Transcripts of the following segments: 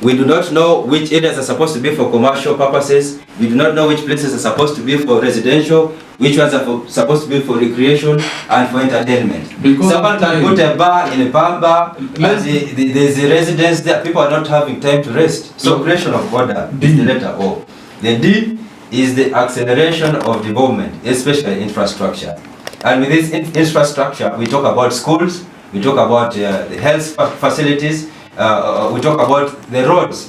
We do not know which areas are supposed to be for commercial purposes. We do not know which places are supposed to be for residential, which ones are supposed to be for recreation and for entertainment. Because someone can put a bar in a palm bar, and there's a residence there, people are not having time to rest. So creation of order is the letter O. The D is the acceleration of development, especially infrastructure. And with this infrastructure, we talk about schools, we talk about the health facilities, we talk about the roads.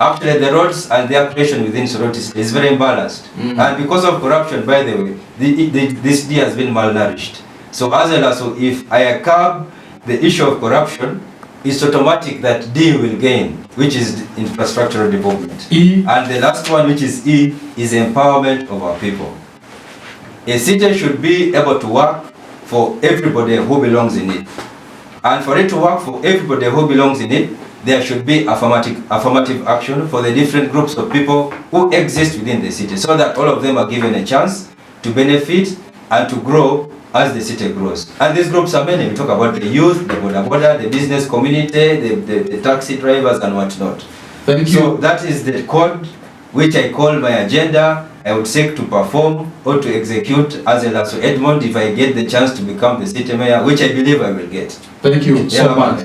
Actually, the roads and their creation within Soroti City is very imbalanced. And because of corruption, by the way, this D has been malnourished. So as well as if I curb the issue of corruption, it's automatic that D will gain, which is infrastructural development. E. And the last one, which is E, is empowerment of our people. A city should be able to work for everybody who belongs in it. And for it to work for everybody who belongs in it, there should be affirmative action for the different groups of people who exist within the city, so that all of them are given a chance to benefit and to grow as the city grows. And these groups are many. We talk about the youth, the boda, the business community, the taxi drivers and whatnot. Thank you. So that is the code which I call my agenda. I would seek to perform or to execute as a Lasso Edmond if I get the chance to become the city mayor, which I believe I will get. Thank you so much.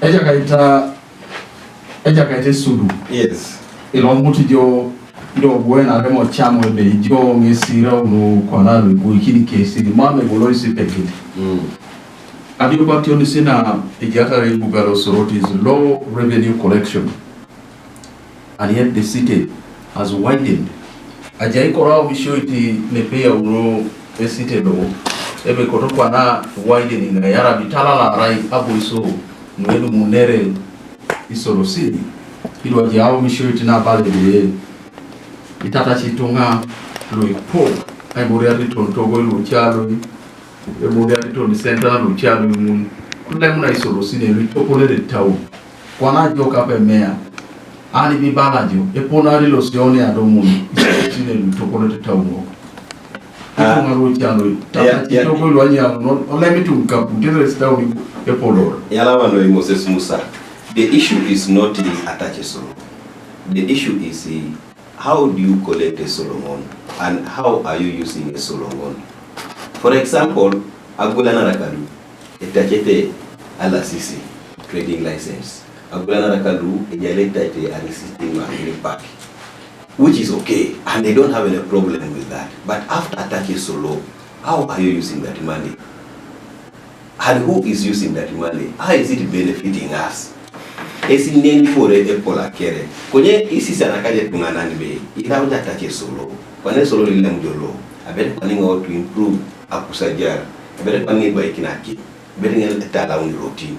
Eja Sudu. Yes. Ilonguti jo buena remo chamo be jo ngesira no kwanalo guikini kesi mame bolo isi pekit. Adiyo bakti sina ejata rebugalo Soroti is low revenue collection, and yet the city has widened. Ajai korao mishoiti nepea uro the city do ebe kotokwa na widening na yara bitala la rai abu iso mwelu munere Soroti City. Ilo ajao mishoiti na bale bile itata chitunga loipo ai muriati tontogo luchalo e muriati ton center luchalo mun kulemna Soroti City luitopole de tau kwana joka pe mea ani bibalajo e ponari lo sione adomuni isine luitopole de tau mo itunga luchalo tata chitogo lwanya no olemitu kaputele stau e poloro yala bano Moses Musa. The issue is not attach a solo. The issue is how do you collect a Solomon and how are you using a Solomon? For example, Agulana Rakalu, etachete ala sisi trading license. Agulana Rakalu, ejalete a resisting market park, which is okay, and they don't have any problem with that. But after attaching solo, how are you using that money? And who is using that money? How is it benefiting us? Esi neni fore epola kere. Konye isi sana kaje tunganani be. Ila uja tache solo. Kwane solo lile mjolo. Abere kwa ninga to improve akusajara. Abere kwa ninga ikinaki. Abere nga etala uni roti.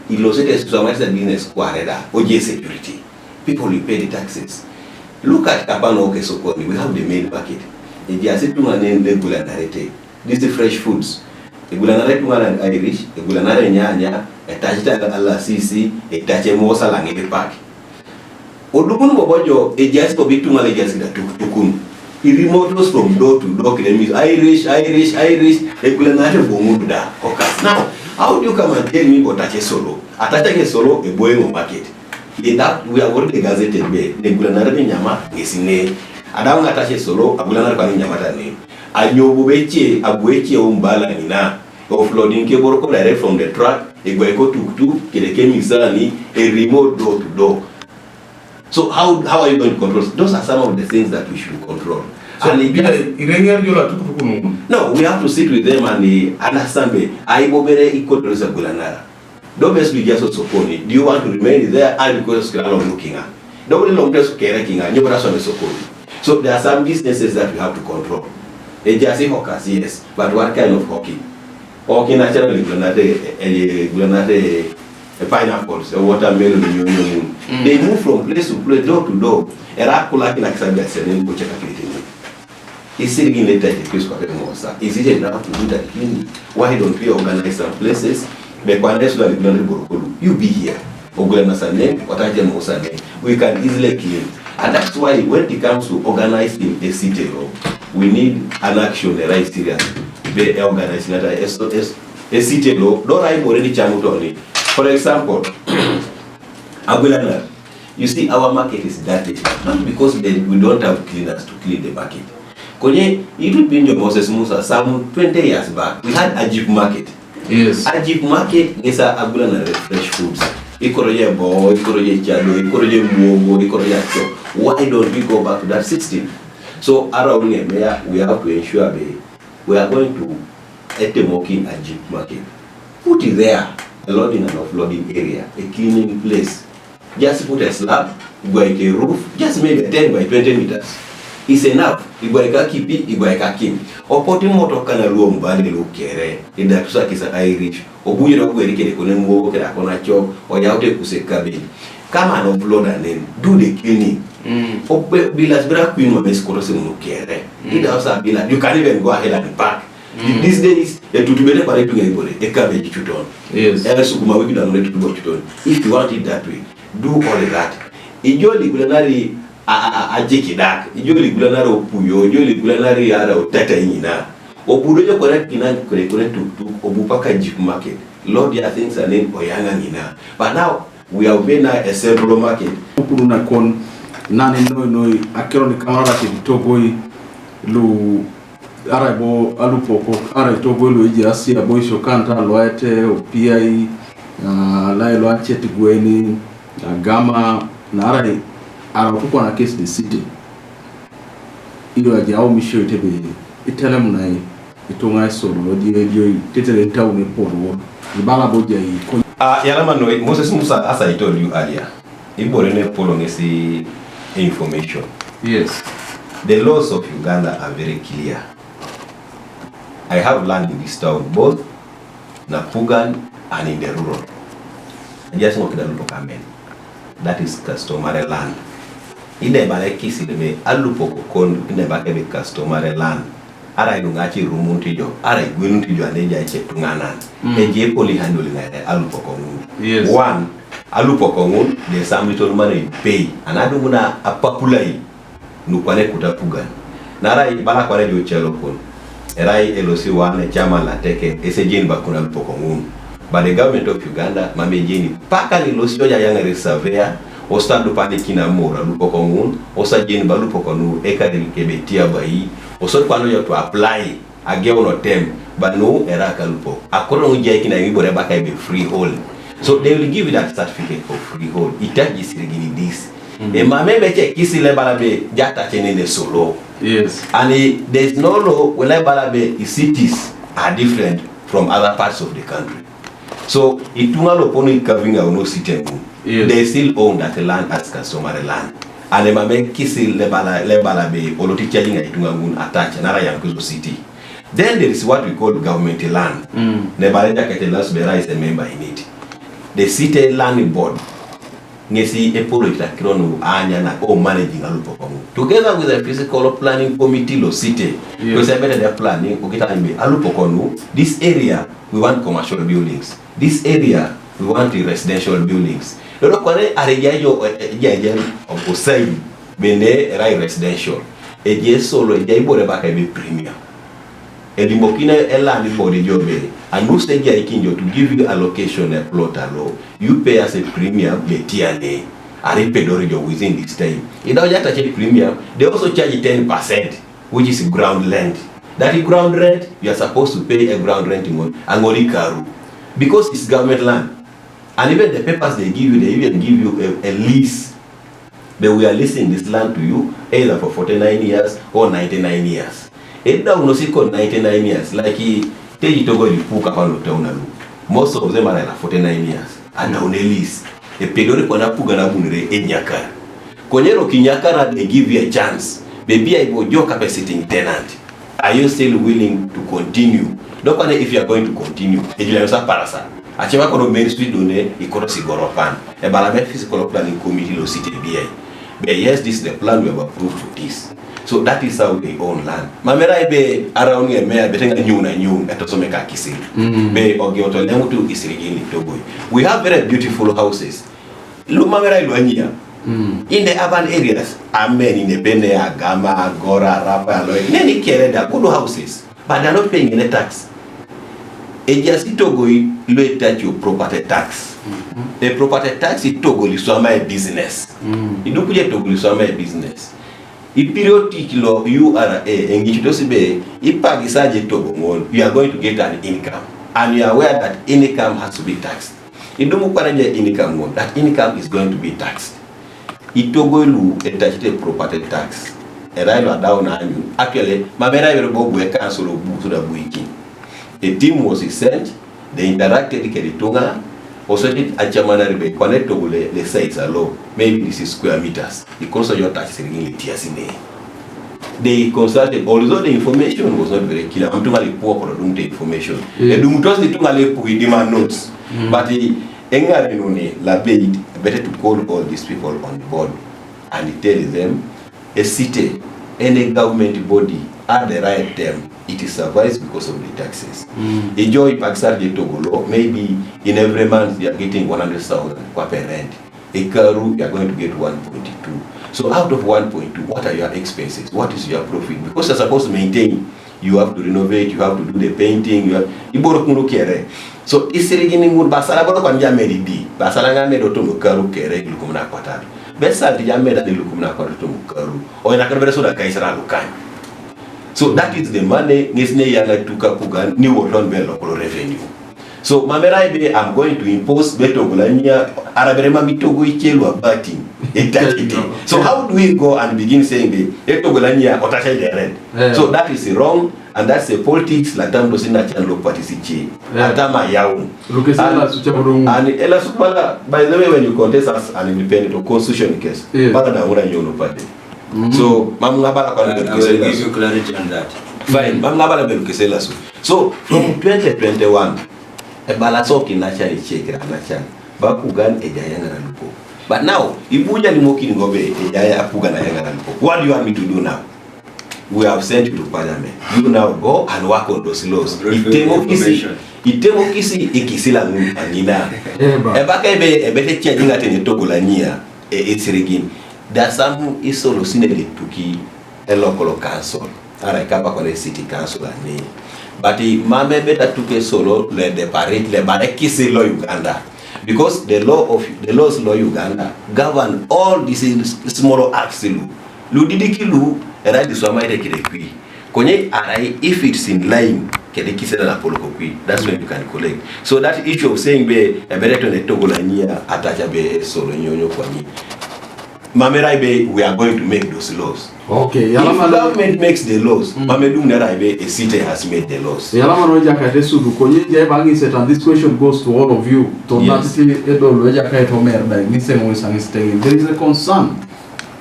Ilo sete susamasa business kwa reda. Oje security. People will pay the taxes. Look at Kapano Oke Sokoni. We have the main market. Eji asitu manende gula narete. This is fresh foods. Egulanare tungana Irish, egulanare nyanya, etachita ala sisi, etache mosa langebe park. Odukunu bobojo ejas ko bituma le jas da tukun. Remote from door to door kilometers. Irish, egulanare bomuda. Kokas. Now, how do you come and tell me about tache solo? Atache solo e boy market. In that we are already gazetted be. Egulanare nyama ngesine. Adamu atache solo, agulanare kwa nyama tane. Anyobu beche abueche umbala nina offloading ke boroko direct from the truck egweko tuk keleke misani a remote door to door. So how are you going to control? Those are some of the things that we should control. So and no, we have to sit with them and understand be aibobere equal to gulanara. Don't best be just sokoni. Do you want to remain there and because looking at nobody long just caring so there are some businesses that we have to control. A Jassy hawkers, yes, but what kind of hockey? Hockey naturally granate pineapples, a watermelon, They move from place to place, door to door. A rakula like Sabbath and go check a He's sitting in the Titus. Is it enough to do that cleaning? Why don't we organize some places? You be here. We can easily clean. And that's why when it comes to organizing a city law, we need an action, the right serious. They organize a city law. Don't I already channel on it. For example, Agulana, You see, our market is dirty, not because we don't have cleaners to clean the market. Konye, it would be in your Moses Musa, some 20 years back, we had a Jeep market. Yes. A Jeep market is a abundant of fresh foods. Ikoroye bo, ikoroye chalo, ikoroye muogo, ikoroye cho. Why don't we go back to that system? So around here, we have to ensure we are going to etamoking a Jeep market. Put it there, a loading and offloading area, a cleaning place. Just put a slab, like a roof, just maybe 10 by 20 meters. It's enough. Igwaika kipi, igwaika kim. Opoti moto kana luo mbali lukere. Ida tusa kisa Irish. Obuye na kuwe rikere kone mwogo kera kona chok. Oyaute kusekabe. Come and upload and then do the cleaning. Ope bilas bra queen wa mesikoro se mnukere. Ida usa bila. You can't even go ahead and pack. These days, tutubele pare tunga ibole. Ekabe chuton. Yes. Ere sukuma wiki na nore tutubo chuton. If you want it that way, do all that. Ijoli kulenari ajikidak, ijoli kulenari opuyo, ijoli kulenari ara otata inina. Opudojo correct kina kure tuk obupaka Jeep market. Lord ya things are named oyanga nina. But now we have been a central market. Opuruna kon nani noi akero ni kamara ke togoi lu arabo alupoko ara togoi lu iji asia boisho kanta loete opiai lai lo acheti gweni gama na ara kuko na case the city ilo ajao misho itebe itelem na itonga solo dio tetere town e poro ibala boja yi Yalama no Moses Musa, as I told you earlier, Iborene Polongesi information. yes. The laws of Uganda are very clear. I have land in this town, both Napugan and in the rural. I just want to look at men. That is customary land. Ine bale kisi lebe alupoko kon ine bake be customary land. Ara idungachi rumunti jo, ara igwinunti jo aneja eche tunganan. Eje poli handle na alupoko ngun. Yes. One, alupoko ngun, there's some little money you pay. Anadu muna apapulai nukwane kutapugan. Nara ibala kwa jo chelo kon. Erai elosi wane chama la teke ese jeni bakuna alupoko ngun. But the government of Uganda mame jeni paka ni losio ya yanga reservoir osta dupane kina mora lupoko ngun osa jeni balupoko nu eka delikebe tia bai oso kwa no to apply again no tem but no eraka lupo akono nje kina ngibore baka be freehold, so they will give you that certificate for freehold itaji sirigini this e mame beche kisi le balabe jata chenene solo. Yes. And there's no law where balabe cities are different from other parts of the country. So itunga lopono ikavinga uno city. Yes. They still own that land as customary land. And the mame kisi lebala be oloti charging itunga ngun attach anara yankuzo city. Then there is what we call government land. Nebareja Ketelas Bera is a member in it. The city land board ngesi epolo itakironu anya na managing alupokongu. Together with the physical planning committee lo city. Because I better the planning ukita imbe alupokongu. This area we want commercial buildings. This area we want the residential buildings. Lolo kwane arejayo ejaje osai bene rai residential. Eje solo eje ibore baka be premium. Edimbokine elandi body jobe. And no stage to give you allocation a plot alone. You pay as a premium betiane. And pay within this time. In order to charge premium, they also charge 10%, which is ground rent. That is ground rent, you are supposed to pay a ground rent in Angoli Karu. Because it's government land. And even the papers they give you, they even give you a lease. But we are leasing this land to you either for 49 years or 99 years. Either unosiko 99 years, like Teji Togo Lipuka Pano Taunalu. Most of them are like 49 years. And on a lease. A pedori kona pugana bunre enyakara. Konyero kinyakara, they give you a chance. Baby, I go your capacity tenant. Are you still willing to continue? Don't know if you are going to continue. Ejuliansa parasa. Achema kono main street done ikono sigoropan. E balame physical planning committee lo city BI. But yes, this is the plan we have approved for this. So that is how they own land. Mamera ibe around here mea betenga new etosomeka kisiri. Be ogioto lemu tu isirigini toboy. We have very beautiful houses. Look mamera iluanyia. In the urban areas, amen in the Bene, Gama, Gora, Rapa, many care they are good houses, but they are not paying any tax. A just itogoi low touch your property tax. The property tax it togoli swama a business. Idu kuje togoli swama a business. I periodic URA engage dosibe ipagisaje togo you are going to get an income and you are aware that income has to be taxed. Idumu kwanaje income that income is going to be taxed. Itogolu etachite property tax. Erailo down anyu. Actually, mamera yorobo e cancel obu da buiki. A team was sent, they interacted keritunga. Also, a chamana ribe connect to the sites are low. Maybe this is square meters. Because of your tax in they consulted, although the information was not very clear. I'm talking poor product information. And the mutos the tungale put demand notes. But the engarenone la paid better to call all these people on board and tell them a city, any government body at the right term. It is survives because of the taxes. Enjoy Pakistan de Togolo, maybe in every month you are getting 100,000 per rent. A Karu, you are going to get 1.2. So out of 1.2, what are your expenses? What is your profit? Because you're supposed to maintain, you have to renovate, you have to do the painting, you have to kere. So it's beginning with Basala Kanja Medi, Basalanga Medotum Karu Kere, Lukumna Quatar. Besa Diameda de Lukumna Quatum Karu, or in a Carvesola Kaisra Lukan. So that is the money Nisne Yana Tuka Pugan, New Orton local revenue. So Mameraibe, I'm going to impose Beto Golania, Araberema Mitogo Ichelu Abati. So how do we go and begin saying the Beto Golania or Tasha rent? So that is wrong, and that's the politics Latam Dosina Chanlo Particichi. Atama Yaun. And Ella Supala, by the way, when you contest as an independent or constitution case, Bada Ura Yono Party. So, Mamlabala will give you clarity on that. Fine, Mamlabala Belkeselasu. So, from 2021, a balasoki naturally check Ranachan, Bakugan, a Jayangaranko. But now, Ibuja Limoki Ngobe, a Jaya Pugana Yangaranko. What do you want me to do now? We have sent you to Parliament. You now go and work on those laws. Itemokisi, Ikisila Nina. Ebakebe, a better changing at any Togolania, it's rigging. There are some isolutionally to a local council, and I come back on a city council and name. But the Mame better took a solo, let the parade, le Barekisi law Uganda. Because the laws law Uganda govern all these small acts. Ludidikilu, and I dissuaded Kidekui. Konye, and if it's in line, Kedekisa and Apollo, that's when you can collect. So that issue of saying, be a better to the Togolania, Atachabe, solo, Nyono, Kwani. Mameraibe, we are going to make those laws. Okay. If government makes the laws, Mamedu Naraibe, a city has made the laws. And this question goes to all of you. Yes. There is a concern.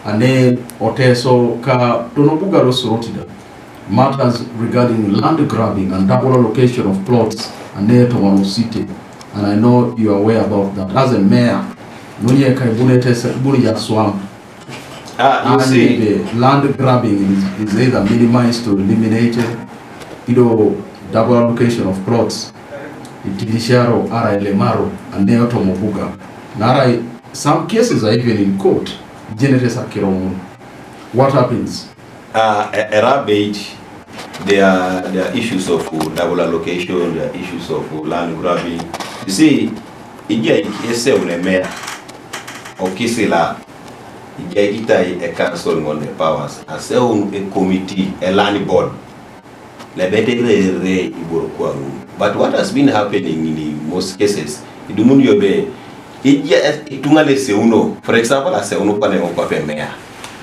And then, Oteso, Ka, Tonobugaro Sorotida. Matters regarding land grabbing and double allocation of plots and near Soroti City. And I know you are aware about that. As a mayor, you see, the land grabbing is either minimized or eliminated. Double allocation of plots. Itilisharo, Ara Lemaro, and Neoto Mobuga. Nara, some cases are even in court. What happens? There are issues of double allocation, there are issues of land grabbing. You see, it's a mayor. Okisila, a council on the powers, a committee, a land board. But what has been happening in most cases, for example, as a mayor,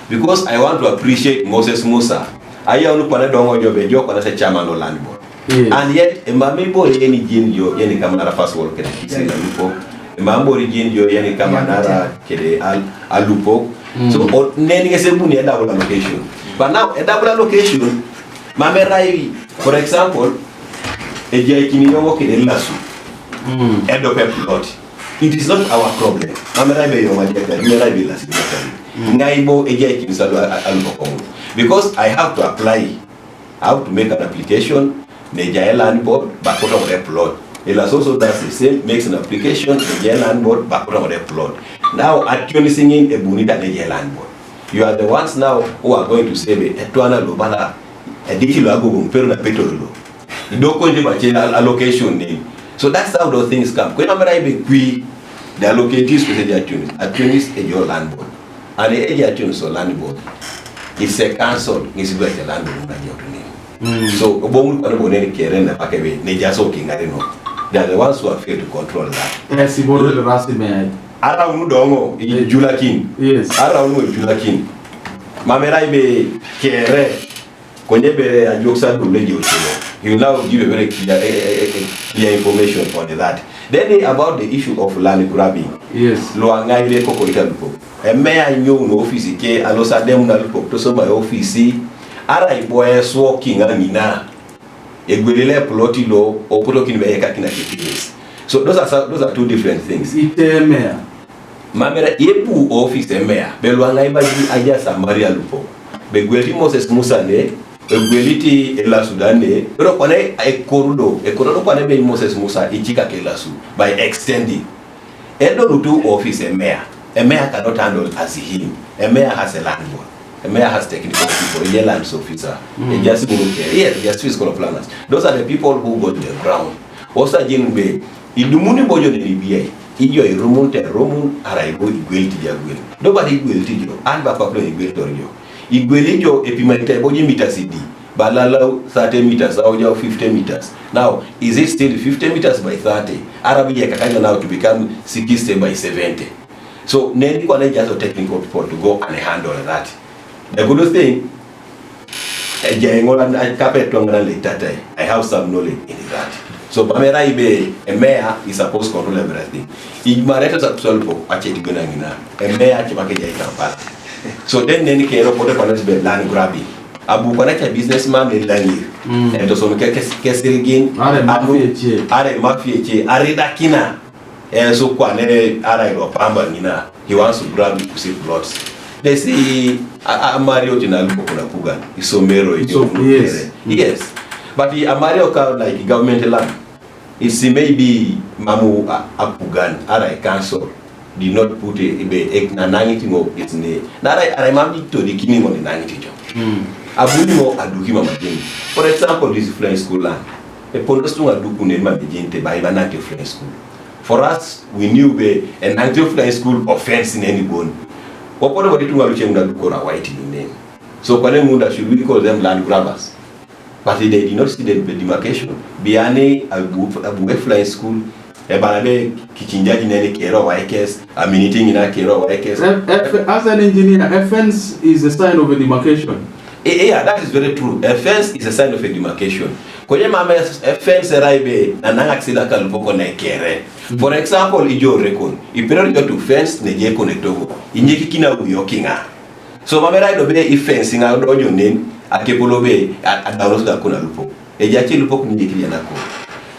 because I want to appreciate Moses Musa, I am a chairman of land board. And yet, a mamibo any jinjo, any camera first work Mambo region yo yani kamanara kede alupo. So neni esebuni a double allocation. But now a double allocation, Mamerai, for example, a jaikini yo kede lasu. End of a plot. It is not our problem. Mamerai yo majeka, Mamerai lasu. Ngaibo a jaikini salu alupo. Because I have to apply, I have to make an application, Nejaya land board, back out of the plot. Elas also does the same, makes an application, the land board, back on the plot. Now, actually singing a bonita land board. You are the ones now who are going to say, Etuana Lobala, a digital peruna petrolo. You don't go to allocation name. So that's how those things come. When I'm The allocatees with the attorneys is your land board. And the attorneys or land board. It's a council, it's like a land board in your name. So, Obon Bonnet Karen and Pakabe, Nejaso King, I don't know. They are the ones who are failed to control that. Yes, he bought the last man. Around Dongo, Julakin. Yes. Around Julakin. Mamera be Kere, Konebe and Yosa to radio. You now give a very clear information on that. Then about the issue of land grabbing. Yes. Loangai de Cocoitalupo. A mayor knew no office, Alosa Demunalupo, to some my office. Ara boys walking Amina. A Guilele Plotilo or Putokin Vekakina. So those are two different things. It's a mayor. Mamera Epu office a mayor. Beluangai Ayasa Maria Lupo. Begueti Moses Musane. Egueliti ela Sudane, pero kwane e korudo kwane be Moses Musa ichika kelasu by extending. Edo rutu office a mayor cannot handle as him. A mayor has a land board. A mayor has technical people, a land officer, a just yes, just physical planners. Those are the people who go to the ground. Osa Jinbe, idumuni bojo ni BA. Ijo irumunte romun araibo igueliti jagwel. Nobody igueliti jo, and bakaplo igueliti jo. Igwelijo epimanita eboji meters CD. Balala 30 meters, or 50 meters. Now, is it still 50 meters by 30? Arabic Kakanya now to become 60 by 70. So, Neni Kwane just a technical people to go and handle that. The good thing, I have some knowledge in that. So, Bamera Ibe, a mayor is supposed to control everything. Igmaretas absolvo, Achetiguna, a mayor Chimake Kampala. So then care for the land grabbing. Abu Panaka businessman in Langi. And to some Kesirigin, Are Mafia, Aridakina, and so Kwane Arai or Pamba Nina. He wants to grab to see plots. They see a Mario Jinal Pugan. It's so mero. Yes. But the Mario car like government land. It's maybe Mamu Apugan, Arai Council. Did not put a nanity of its name. Now I remember to the king on the 90 job. Abunimo Adukima Majin. For example, this French school land. A Pondostung Adukunema begin by Banati French school. For us, we knew a 90 French school offense in any bone. What about it to Aluchemda white in the name? So Panemunda should we call them land grabbers? But they did not see the demarcation. Biane Abu French school. Ebanabe kichinjaji nene kero waikes, a minuting in a kero waikes. As an engineer, a fence is a sign of a demarcation. Yeah, that is very true. A fence is a sign of a demarcation. Kwenye mama a fence raibe na nangaksida kalupoko na kere. For example, ijo rekon. Ipero to fence neje konetogo. Injeki kina uyokinga. So mama raido be I fence nga ojo nen akepolobe adawrosu kuna lupo. Ejachi lupo kunjeki yanako.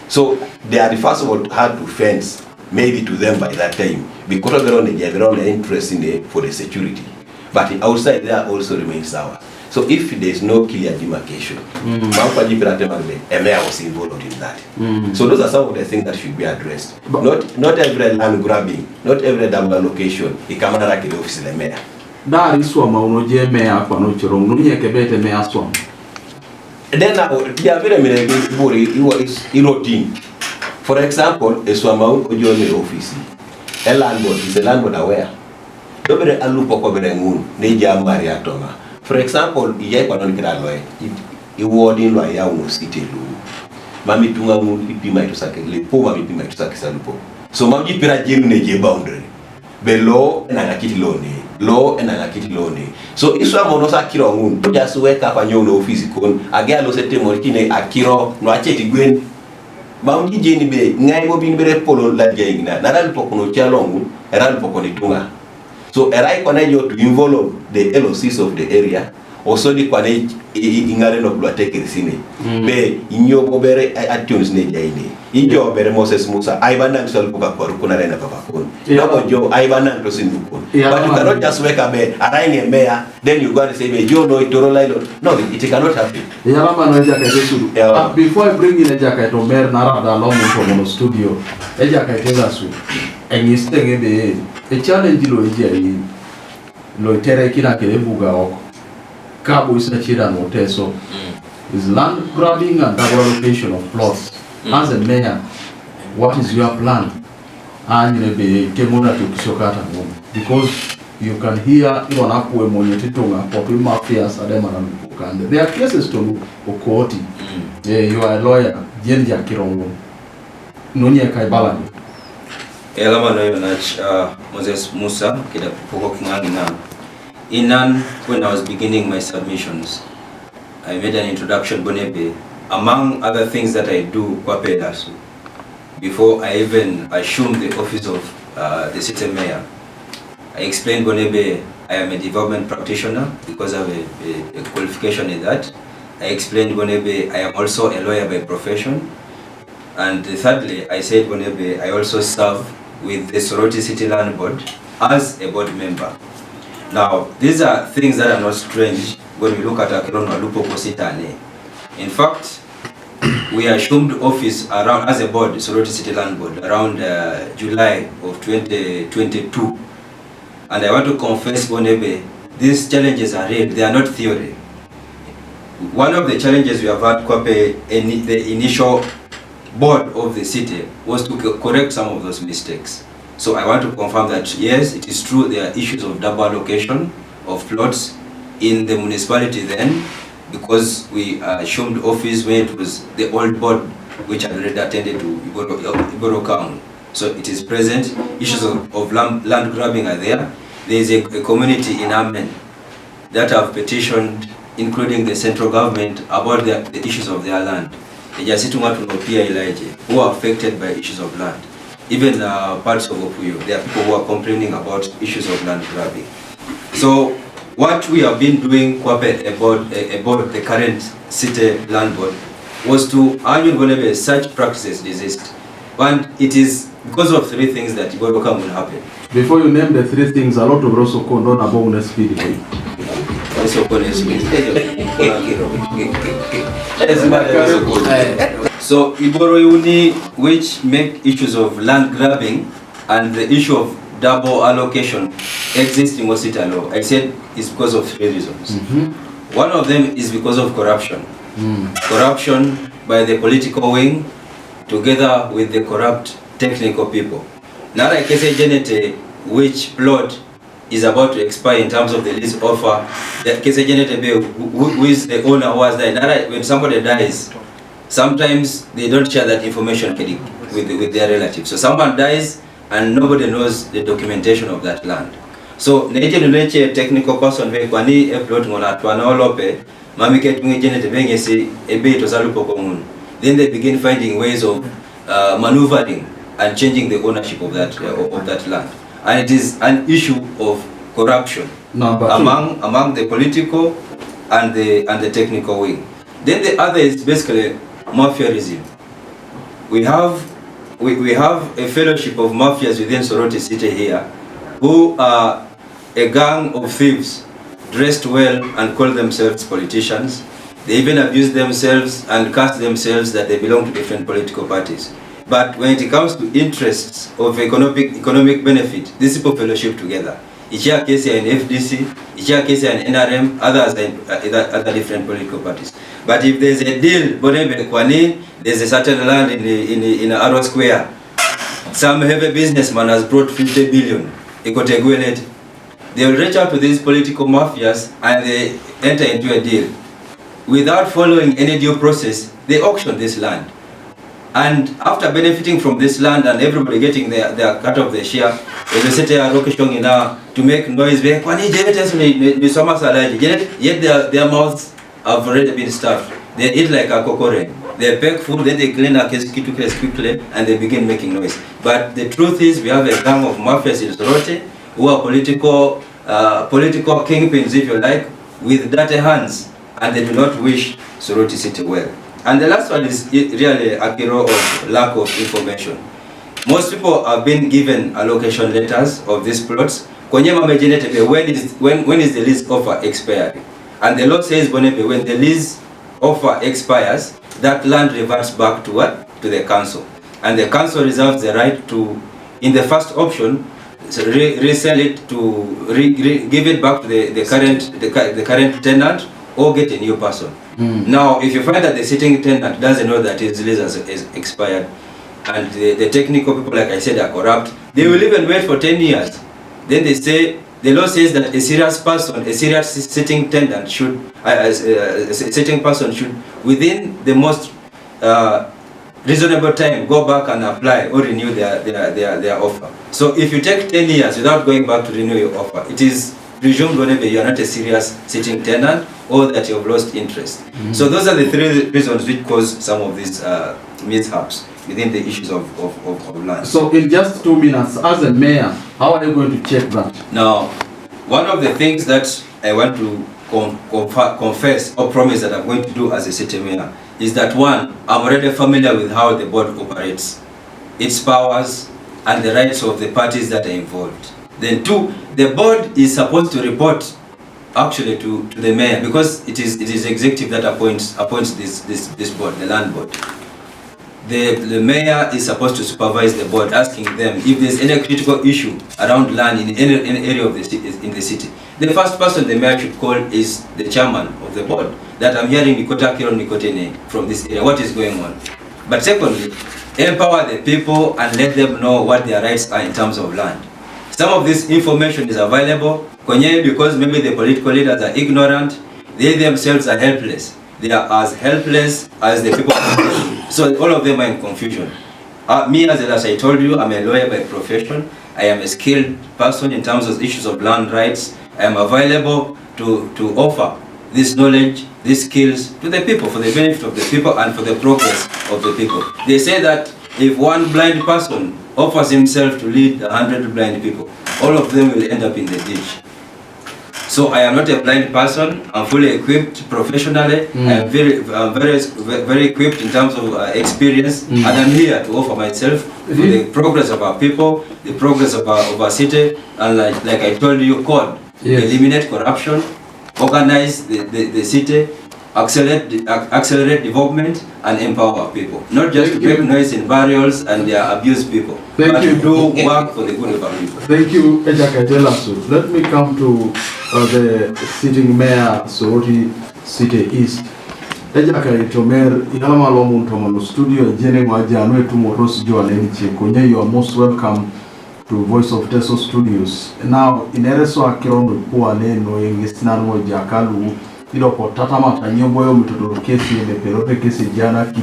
So they are the first of all had to fence, maybe to them by that time, because of their own interest in the, for the security. But the outside there also remains sour. So if there is no clear demarcation, a mayor was involved in that. So those are some of the things that should be addressed. Not every land grabbing, not every double allocation, it can be like the office of the mayor. That is what Maunoje mayor for no children, no yakabete mayor swamp. Then they are very many routine. For example, a swamau ojone office. A landlord is a landlord aware. Dobere alupo ko bere ngun ne jam maria toma. For example, iye kwa non kira loe. I wording lo ya uno city lu. Mami tunga ngun ipi mai to sake le po mami ipi mai to sake salupo. So mami pira jenu ne je boundary. Be law na ngakiti lo ne. Law and an so iswa monosa kiro ngun to just wake up and you know physical again lo sete morkine akiro no acheti gwen maungi jeni be ngai bo bin bere polo la jengina naral pokono chalongu eral pokoni tunga so erai kone yo to involve the LOCs of the area also di kwane ingare no blo take risine be inyo bo bere atunes ne jaini ijo bere Moses Musa aibanang sol buka koru kuna rena papa kun no jo aibanang to sinukun but you cannot just wake up arai a mayor then you go and say be jo no itoro lailo no it cannot happen yalama no jaka yesu before I bring in a jaka to mer narada long from the studio e jaka teza su enyi stenge be a challenge lo ije lo tere kina kele buga oko Cabo is a children hotel, so is land grabbing and double allocation of plots. As a mayor, what is your plan? anyine be kemona tukisokata ngom because you can hear even akwe mwenye titonga kwa mafias adema na mukande. There are cases to okoti. You are a lawyer, jenja kirongo. Nonye kai balani. Elama no yonach Moses Musa kida poko kingangi na. Inan when I was beginning my submissions, I made an introduction bonebe among other things that I do kwa pedasu. Before I even assumed the office of the city mayor, I explained bonebe I am a development practitioner because I have a qualification in that. I explained bonebe I am also a lawyer by profession. And thirdly, I said bonebe I also serve with the Soroti City Land Board as a board member. Now, these are things that are not strange when we look at Akirono Lupo Kositane. In fact, we assumed office around as a board, Soroti City Land Board, around July of 2022. And I want to confess, bonebe, these challenges are real, they are not theory. One of the challenges we have had, Kwape, the initial board of the city was to correct some of those mistakes. So I want to confirm that yes, it is true there are issues of double allocation of plots in the municipality then, because we assumed office when it was the old board which had already attended to Iboro County. So it is present. Issues of land grabbing are there. There is a community in Amen that have petitioned, including the central government, about the issues of their land. Who are affected by issues of land. Even parts of Opuyo, there are people who are complaining about issues of land grabbing. So what we have been doing about the current city land board was to argue such practices desist. And it is because of three things that Iboroka will happen. Before you name the three things, a lot of Rosso Kondo about speed. So Iboro Uni, which make issues of land grabbing and the issue of double allocation exist in Wasita law, I said it's because of three reasons. One of them is because of corruption. Corruption by the political wing together with the corrupt technical people. Now like I say, Genete, which plot is about to expire in terms of the lease offer, that case who is the owner was there. When somebody dies, sometimes they don't share that information with their relatives. So someone dies and nobody knows the documentation of that land. So a technical person kwani a plot ngona twana lope mamike tungejenete bengesi ebe tozalupo komun. Then they begin finding ways of maneuvering and changing the ownership of that land. And it is an issue of corruption among the political and the technical wing. Then the other is basically mafiaism. We have a fellowship of mafias within Soroti City here, who are a gang of thieves dressed well and call themselves politicians. They even abuse themselves and cast themselves that they belong to different political parties. But when it comes to interests of economic benefit, these people fellowship together. Each case in FDC, each case in NRM, others in other different political parties. But if there's a deal, there's a certain land in Arrow Square. Some heavy businessman has brought 50 billion. They will reach out to these political mafias and they enter into a deal. Without following any due process, they auction this land. And after benefiting from this land and everybody getting their cut of the share, they set a location to make noise. Yet their mouths have already been stuffed. They eat like a kokore. They pack food, then they clean a case quickly and they begin making noise. But the truth is, we have a gang of mafias in Soroti who are political kingpins, if you like, with dirty hands, and they do not wish Soroti City well. And the last one is really a hero of lack of information. Most people have been given allocation letters of these plots. When is the lease offer expiring? And the law says when the lease offer expires, that land reverts back to what? To the council. And the council reserves the right to, in the first option, resell it to give it back to the current tenant or get a new person. Now, if you find that the sitting tenant doesn't know that his lease has expired, and the technical people, like I said, are corrupt, they will even wait for 10 years. Then they say, the law says that a serious person, a serious sitting tenant should, a sitting person should, within the most reasonable time, go back and apply or renew their offer. So if you take 10 years without going back to renew your offer, it is presumed whenever you are not a serious sitting tenant or that you have lost interest. So those are the 3 reasons which cause some of these mishaps within the issues of land. So in just 2 minutes, as a mayor, how are you going to check that? Now, one of the things that I want to confess or promise that I'm going to do as a city mayor is that, 1, I'm already familiar with how the board operates, its powers and the rights of the parties that are involved. Then 2, the board is supposed to report actually to the mayor, because it is executive that appoints this board, the land board. The mayor is supposed to supervise the board, asking them if there's any critical issue around land in any area of the city. The first person the mayor should call is the chairman of the board, that I'm hearing Nikota Kiron Nikotene from this area, what is going on? But secondly, empower the people and let them know what their rights are in terms of land. Some of this information is available because maybe the political leaders are ignorant, they themselves are helpless. They are as helpless as the people. So all of them are in confusion. Me, as I told you, I'm a lawyer by profession. I am a skilled person in terms of issues of land rights. I am available to offer this knowledge, these skills to the people, for the benefit of the people and for the progress of the people. They say that if one blind person offers himself to lead 100 blind people, all of them will end up in the ditch. So I am not a blind person. I'm fully equipped professionally. I am very equipped in terms of experience, and I'm here to offer myself for the progress of our people, the progress of our city, and like I told you, code, eliminate corruption, organize the city, accelerate development, and empower our people. Not just to make noise in burials and abuse people, but to do work for the good of our people. Thank you, Ejaka Telasu. Let me come to the sitting mayor, Soroti City East. Ejaka Itomer, Ilama Lomun Tomano Studio, Jene Majano, Tumoros Joalenche, Konye, you are most welcome to Voice of Teso Studios. Now, in Ereso Akiron, Puane, knowing Istinano Jakalu, Iloko Tatama, Tanyoboyo, Mitodo Kesi, the Perote Kesi Janaki,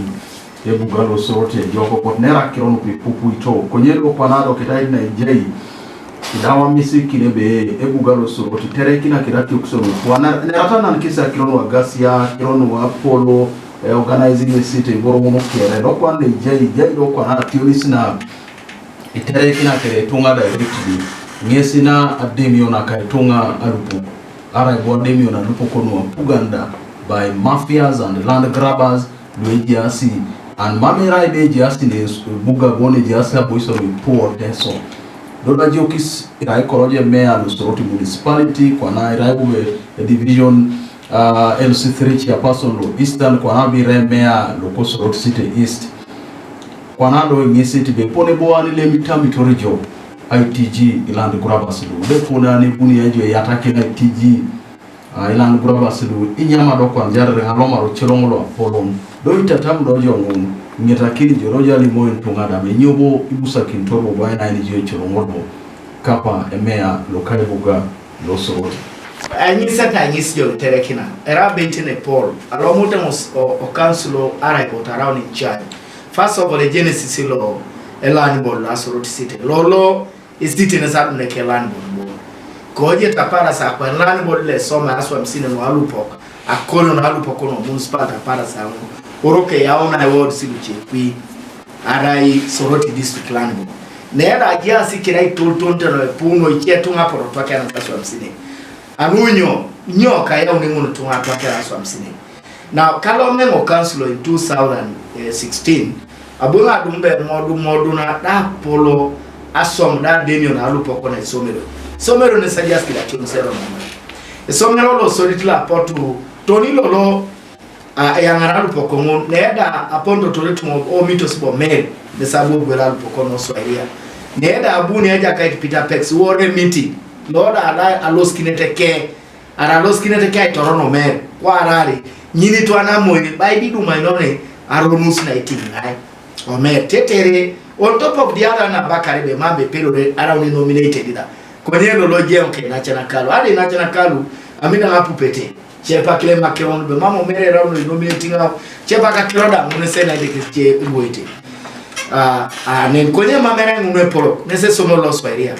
Ebugalo Soroti, Joko, Potnera Kiron, Pupu Ito, Konye, Panado, Ketai, Jay. Dawa misi kinebe Ebugalo Soroti terekina kirati uksono wana neratana nkisa kirono wa gasia kirono wa polo organizing the city boromo kere do kwa jai do kwa na tiolisi na terekina kere tunga directly ngesina ademio na kaitunga alupu ara ibodemio na lupo kono puganda by mafias and land grabbers lojiasi and mamera ide jiasi ne buga bone jiasi boiso report teso Doda Jokis irai koroje mayor Soroti municipality kwa na irai division LC3 chairperson lo Eastern kwa na bi mayor lo Soroti City East kwa na do ngi city be pone bo ani le mitorijo ITG iland grabas lo de pona ni buni ejo yatake na ITG iland grabas lo inyama do kwa jarre ngaloma ro chelongolo apolon do itatam do jongun ngetakiri joroja limo ntungada menyobo ibusa kintoro bwa na ni je chirongodo kapa emea lokale buga lo Soroti anyi sata anyi sijo terekina era bentine Paul alomote o council ara ko around in charge. First of all, the genesis lo elan bol la Soroti City lo is city na sa ne ke land bol koje tapara sa kwa land bol le soma aswa msine no alupok akono no alupok no municipal tapara sa oroke yaona ward siluche kwi arai Soroti district land bol nera ajia sikirai tonto no puno ichetunga porotwake na aswa msine anunyo nyoka ya uningono tunga twake aswa msine. Now Kalome council in 2016 abunga dumbe modu na da polo asom da denio na alupoko na somero ne suggest kila timu sero mama somero lo solitla portu tonilo lo ayangara alupoko mon neda apondo toletumo o mitos bo mel de sabu gwela alupoko no swahili neda abuni aja kai Peter Pex wore meeting loda ala aloskinete ke ara loskinete ke torono mer kwa arari nyini to ana moyi bai didu mainone aronus na itingai Omer tetere on top of the other na bakare be mambe pero around nominated da konye no loje onke na chana kalu ade na chana kalu amina hapu pete chepa kile makeron be mama mere around nominating out chepa ka kiroda mun se na de ke uboite nen konye mamere ngwe poro nese somo los fairia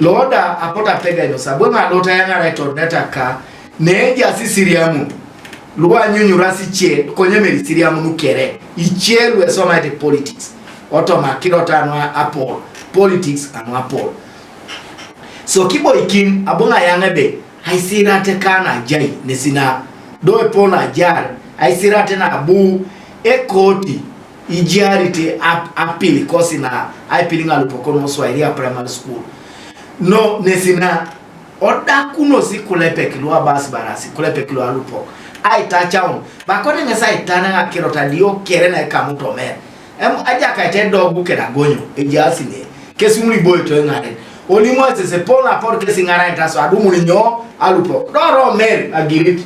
loda apota pega no sabo ma dota yanga right on netaka neja sisiriamu luwa nyunyu rasi che konye meri siriamu nukere ichelu esoma ite politics otoma kirota anwa apol politics anwa apol so kibo ikin abunga yangebe haisirate kana jai nesina doe pona jar haisirate na abu ekoti ijarite apili kosi na apili ngalupokono Swahili primary school no nesina oda kuno si kulepe kilwa bas barasi kulepe kilwa lupo aita chaun bakone ngesa itana akirota dio kere na kamuto mer aja ka te dogu kera gonyo ejasi ne kesumuri boy to ngare oli mo se pona por kesi ngara entaso adumu nyo alupo doro mer agirit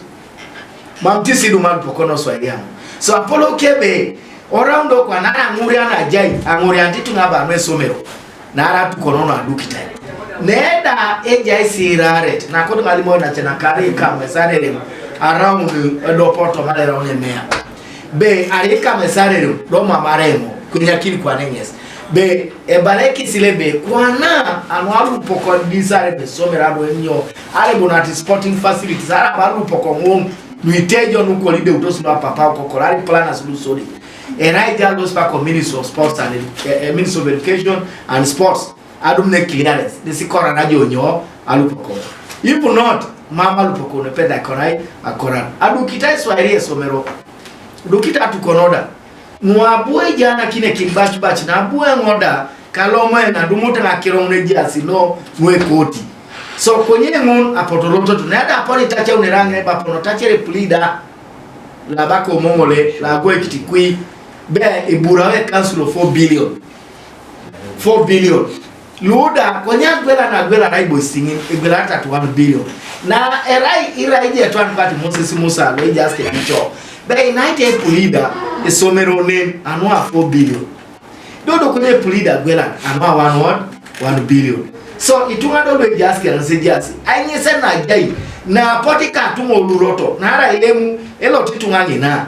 mamtisi du malupo kono Swahili so Apollo kebe oraundo kwa nara nguri ana jai anguri antitu ngaba no somero nara tukonono adukita neda ejai siraret na kodo malimo na chena kare kama sarere around do porto malera onye mea be arika mesarere do mamaremo kunyakini kwa nenyes be ebareki silebe kwana anwalu poko disare be somera do enyo ale bonati sporting facilities ara balu poko ngom nuitejo nuko lide utosi no papa ko kolari planners lu soli and I goes back on Ministry of Sports and Ministry of Education and Sports. Adumne clearance. This is corona jonyo alupoko. If not, mama alupoko ne peda korai akora. Adukita Swahili somero. Dukita tukonoda. Muabue jana kine kimbach na abue ngoda kaloma na dumuta na kiromne jasi no nwe koti. So konye ngon apotoloto tunada aponi tacha unerange bapono tacha replida la bako momole la go ekitikui be iburawe council of 4 billion luda konya gwela na gwela na ibo singing igwela hata 1 billion na irai je twan party Moses Musa we just a picture be united leader isomero name anwa 4 billion dodo konye leader gwela anwa 1 billion so itunga do we just can say just anyese na jai na potika tumo luroto na ara ilemu elo titunga ngina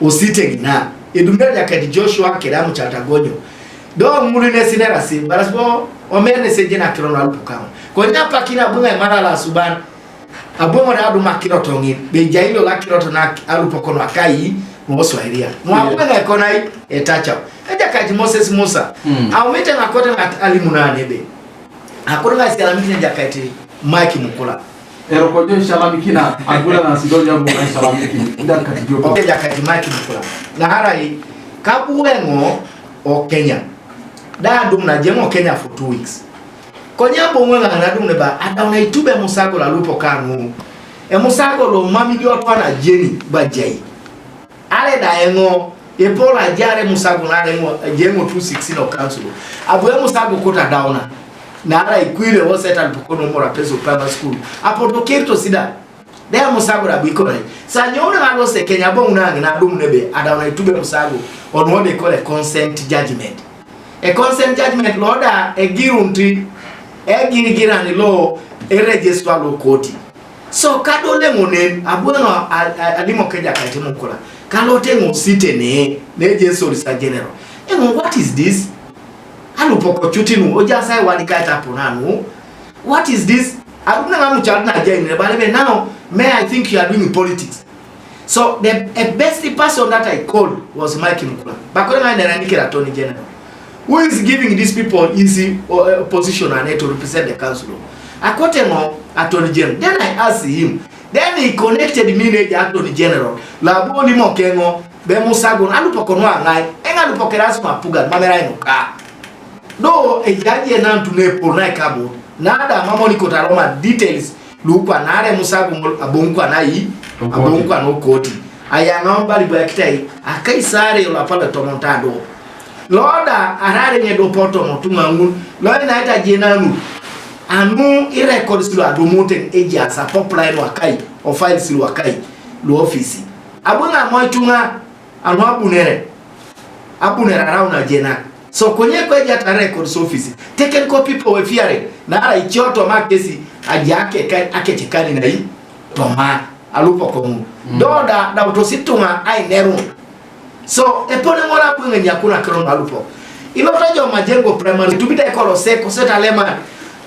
osite ngina edumbe ya kadi Joshua keramu chatagonyo do muline sinera si barasbo omene seje na kirono alupukamo konya pakina bunga mara la suban abongo na adu makiroto ngi be jailo la kiroto na alupokono akai mo Swahili mwakume na konai etacha eja kadi Moses Musa awete na kota na alimunane be akora si alamiki nja kati Mike Mukula ero kojo shalamikina agula na sidoja mu shalamiki nda kati jopo okeja kati Mike Mukula na harai kabuengo o Kenya da dum na jemo Kenya for 2 weeks konya bomwe na dum ne ba adauna itube musago la lupo kanu musago lo mami dio twana jeni ba jai ale da engo epola jare musago na jemo 216 o council abwe musago kota dauna na ara ikwire wo settle pokono mora peso primary school apoto kirto sida da musago da bikore sa nyona ngalo se Kenya bo unangi na dum nebe adauna itube musago on what they call a consent judgment. A consent judgment loda e girunti e girigira ni lo e register lo koti so kadole ngone abueno alimo keja kati mukula kalote ngosite ne Jesu Risa General what is this alupoko chutinu oja sai walikata ponanu what is this aduna ngamu chadna jaini balebe now may I think you are doing politics. So the best person that I called was Mike Mukula. Bakona na Nikira Attorney General. Who is giving these people easy position and to represent the council? I called him Attorney General. Then I asked him. Then he connected me to the Attorney General. La boni mo kengo be musago alupokono ngai. Enga lupokera suma puga mamera inoka. Do e jaji na tune pona kabo. Nada mamoni kotaroma details lupa nare musago abonkwa nai abonkwa no koti aya ngamba libo yakitai akai sare yo lapala tomontado loda arare nye do poto motuma ngun lo ina ita jenanu anu i record silu adomoten eji asa popline wakai o file silu wakai lo office abuna moitunga anu abunere abunera around agena so kwenye kweja ta records office technical people we fearing na ara ichoto makesi ajake akechekani na hii toma alupo komu doda da utosituma ai neru so epone ngora kunga nyakuna kron alupo ilotojo majengo primary tubita ekolo seko seta lema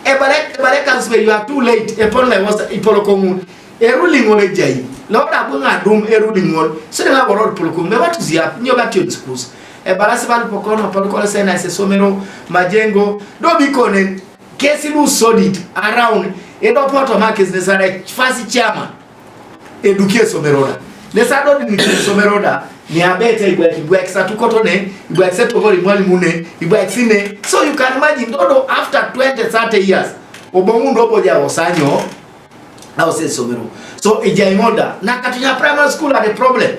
ebare kansbe you are too late epone was ipolo komu eruling ole jai loda bunga dum eruling ol so na borod polo komu what is ya nyoba tio schools ebarasi balupo kono polo kono sena se somero majengo do bikone kesi lu solid around edo poto markets nesare fasi chama edukie someroda nesado ni someroda ni abete igwa exatukotone igwa exetogori mwalimu ne igwa exine so you can imagine dodo after 20-30 years obongu ndobo ja osanyo na ose somero so ejaimoda na katunya primary school are the problem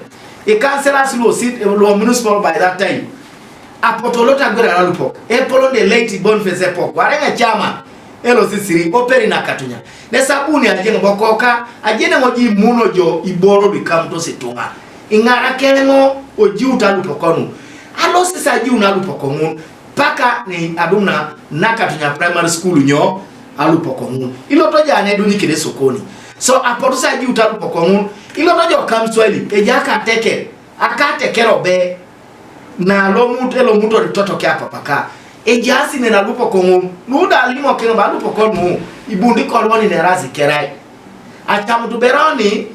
e councillors lo municipal by that time apotolota gwera alupo epolo de late Boniface epoch warenga chama elo sisiri operi na katunya ne sabuni ajene bokoka ajene moji muno jo iboro bikamto setunga ingara kengo oji utalupo konu alo sisa ji unalupo komun paka ni adumna na katunya primary school nyo alupo komun ilo toja ane duni kile sokoni so apotusa ji utalupo komun ilo toja kamsweli ejaka teke akate robe na lo muto ritoto kya papaka ejasi ne nalupo komu nuda limo keno balupo komu ibundi koloni ne razi kerai achamutu beroni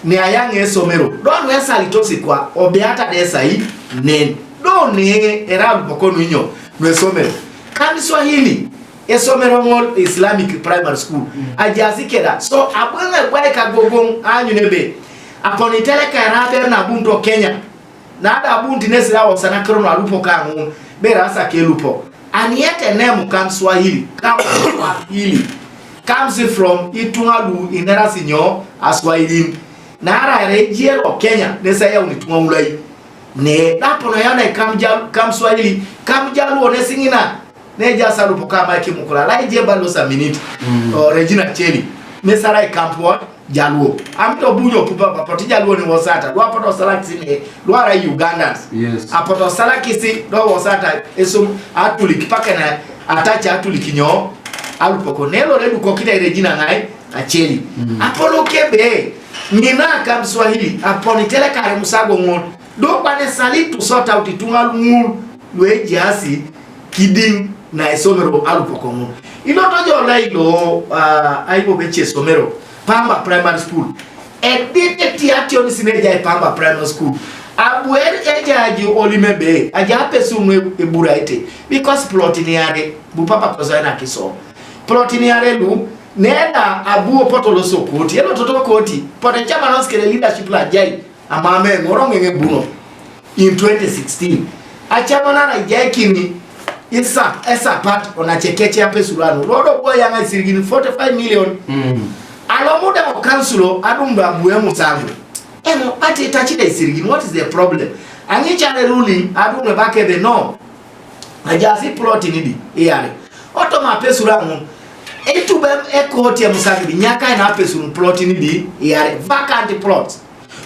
ni ayange somero don wesa litosi kwa obeata desa hii nen do ne eralupo konu inyo no somero kandi Swahili esomero ngol Islamic primary school ajasi keda so abwenga gwae kagogong anyu nebe aponitele karabe na bundo Kenya na ada bundi nesira osana krono alupo kangu bera asa kelupo and yet a name comes Swahili comes from itungalu inera sinyo aswahili na ara rejielo Kenya nesa ya unitunga ulai ne dapo no yana kam Swahili kam jalu onesingina ne jasa lupo kama kimukula lai je balo sa minute Regina Cheli mesara kampo jaluo amto bunyo pupa papoti jaluo ni wasata lo apoto salaki sine lo ara Ugandans yes apoto salaki si do wasata eso atuli kipaka na atacha atuli kinyo alupoko nelo redu kokita Regina ngai acheli apolo kebe nina kam Swahili aponitele kare musago ngon do bane salitu sort out itunga ngul we jasi kiding na esomero alupoko ngon ilo tojo lailo aibo beche somero Pamba Primary School. Edite tiatio ni sineja Pamba Primary School. Abueri eja aji olimebe. Aja pesu mwe eburaite. Because plotiniare. Bupapa koza na kiso. Plotiniare lu. Nena abuo potolo so koti. Yelo toto koti. Pote chama noskele leadership la jai. Amame ngoronge buno. In 2016. Achama na jai kini. Esa part onachekeche ya pesu lanu. Rodo boy yanga isirigini 45 million. Alomuda mo councilo adumba buemu sangu eno ati itachida isirigini what is the problem angicha the ruling adumba bakebe no ajasi plot nidi iyare oto mapesura mu etube ekoti ya musagiri nyaka na pesuru plot nidi iyare vacant plot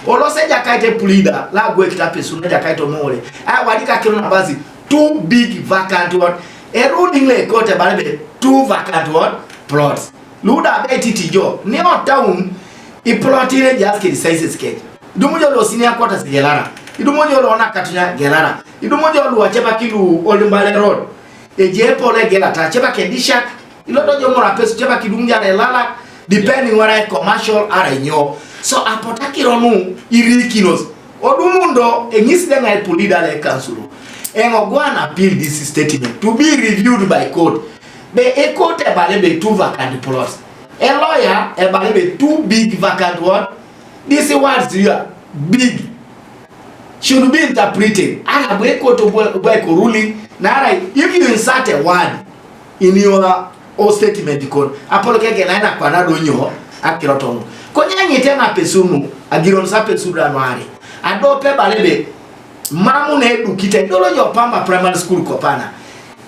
olose jakaite pulida la gwe kitapesuru jakaito mole wadika kilo na bazi too big vacant what a ruling le kote balebe two vacant what plots Luda betiti jo ni o town I plotine jaske size sketch idumojo lo senior quarters gelara idumojo lo na katunya gelara idumojo lo acheba kilu Oldmbale road eje pole gelata cheba kedisha ilodo jo mora pesu cheba kidunja le lala depending where commercial are nyo so apotaki ronu irikinos odumundo engisde ngai polida le council engogwana appeal this statement to be reviewed by court. Be a court a balebe 2 vacant plots. A lawyer a balebe 2 big vacant what? This words here big should be interpreted. I have a court of ruling. Now, if you insert a word in your own statement, because apologize na kwa na donyo akirotono. Konya ngitena pesunu agiron sa pesura noare. Adope balebe mamu na edu kite dolo yo Pamba Primary School kopana.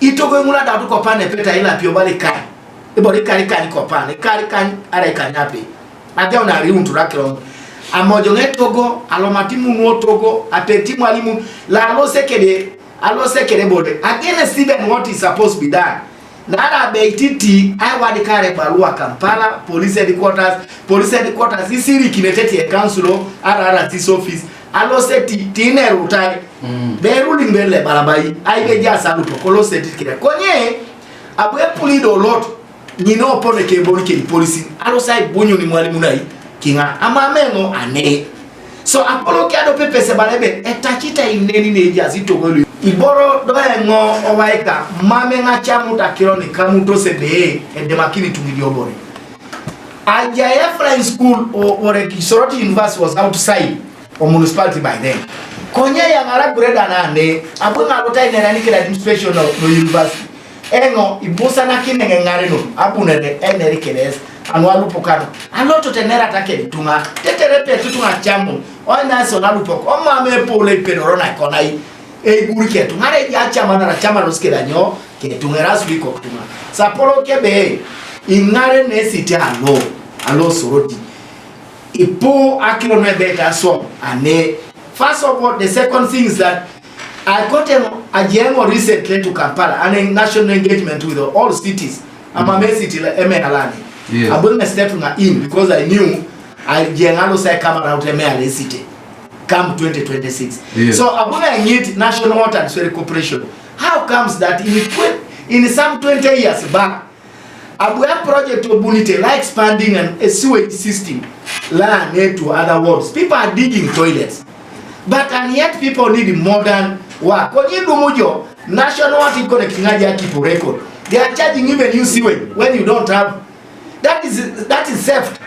Itogo ngula dadu kopane peta ila pio bali kai. Ibori kari kani kopane, kari kani ara kanyape. Adia na riuntu rakiro. Amojo ngetogo, alomatimu no togo, apeti mwalimu la lo sekede alo sekere bode against even what is supposed to be done. Nara beititi I wadi kare barua Kampala police headquarters isiri kineteti e council ara this office alo seti tine rutai be ruling bele balabai ai be jasa lupo kolo seti kire konye abwe pulido lot nyino opone ke boni ke police alo sai bonyo ni mwalimu nai kinga amamengo ane so apolo kiado pepe se balebe etachita ineni neja zitogolu iboro doengo owaika mame ngachamu takironi kamuto sebe edemakini tungiliobore aja Efrain school or Soroti University was outside of municipality by then konye yangara greda nane abunga lota inani kila administration of university engo ibusa na kinenge ngare no abunede eneri keles anwalu pokano aloto tenera take tunga teterepe tutunga chamu ona so nalupo o mame pole pedorona konai e guri ke tungare ya chama na chama loskela nyo ke tungera swiko tunga sapolo kebe ingare ne siti alo Soroti ipo akilo no beta so ane. First of all, the second thing is that I got a general recently to Kampala and a national engagement with all cities. I'm a city like Mayoral. I bring a step in because I knew I generally say come around Mayoral city come 2026. So I bring need national water and soil corporation. How comes that in some 20 years back I have project of Bunite like expanding a sewage system land to other worlds. People are digging toilets. But and yet people need modern work. When you do mojo, national water connecting keep record. They are charging even you sewage when you don't have. That is theft.